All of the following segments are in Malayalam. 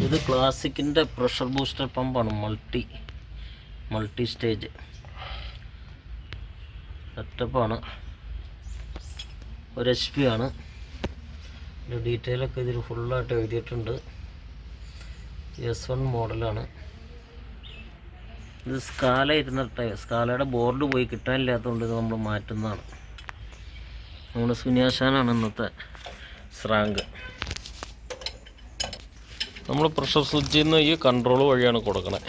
ഇത് ക്ലാസിക്കിൻ്റെ പ്രഷർ ബൂസ്റ്റർ പമ്പാണ്. മൾട്ടി സ്റ്റേജ് സെറ്റപ്പാണ്. 1 HP ആണ്. ഇതിൻ്റെ ഡീറ്റെയിലൊക്കെ ഇതിൽ ഫുള്ളായിട്ട് എഴുതിയിട്ടുണ്ട്. S1 മോഡലാണ്. ഇത് സ്കാല ഇരുന്നിട്ട് സ്കാലയുടെ ബോർഡ് പോയി കിട്ടാനില്ലാത്തതുകൊണ്ട് ഇത് നമ്മൾ മാറ്റുന്നതാണ്. നമ്മുടെ സുനിയാശാനാണ് ഇന്നത്തെ സ്രാങ്ക്. നമ്മൾ പ്രഷർ സ്വിച്ചിൽ നിന്ന് ഈ കൺട്രോൾ വഴിയാണ് കൊടുക്കണേ.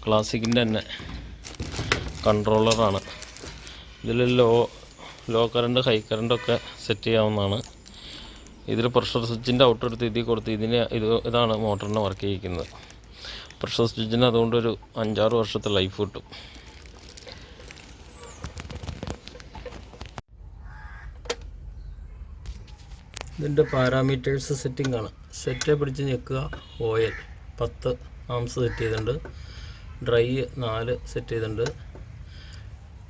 ക്ലാസിക്കിൻ്റെ തന്നെ കൺട്രോളറാണ്. ഇതിൽ ലോ കറണ്ട് ഹൈ കറണ്ടൊക്കെ സെറ്റ് ചെയ്യാവുന്നതാണ്. ഇതിൽ പ്രഷർ സ്വിച്ചിൻ്റെ ഔട്ട് എടുത്ത് ഇതിൽ കൊടുത്ത് ഇതാണ് മോട്ടറിനെ വർക്ക് ചെയ്യിക്കുന്നത്. പ്രഷർ സ്വിച്ചിന് അതുകൊണ്ടൊരു 5-6 വർഷത്തെ ലൈഫ് കിട്ടും. ഇതിൻ്റെ പാരാമീറ്റേഴ്സ് സെറ്റിംഗ് ആണ്. സെറ്റ് പിടിച്ച് ഞെക്കുക. ഓയിൽ 10 ആംസ് സെറ്റ് ചെയ്തിട്ടുണ്ട്. ഡ്രൈ 4 സെറ്റ് ചെയ്തിട്ടുണ്ട്.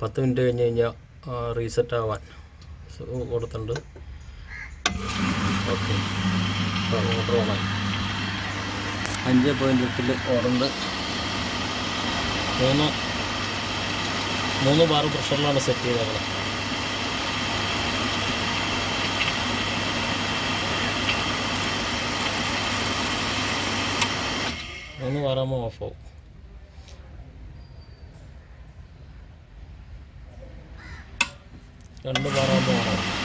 10 മിനിറ്റ് കഴിഞ്ഞ് കഴിഞ്ഞാൽ റീസെറ്റ് ആവാൻ കൊടുത്തിട്ടുണ്ട്. ഓക്കെ, മോട്ടർ ഓണായി. 5.8 ഓടുണ്ട്. 3 ബാർ പ്രഷറിലാണ് സെറ്റ് ചെയ്തേക്കുന്നത്. ഒന്ന് വാറാകുമ്പോൾ ഓഫാവും. 2 ബാറാകുമ്പോൾ ഓണാവും.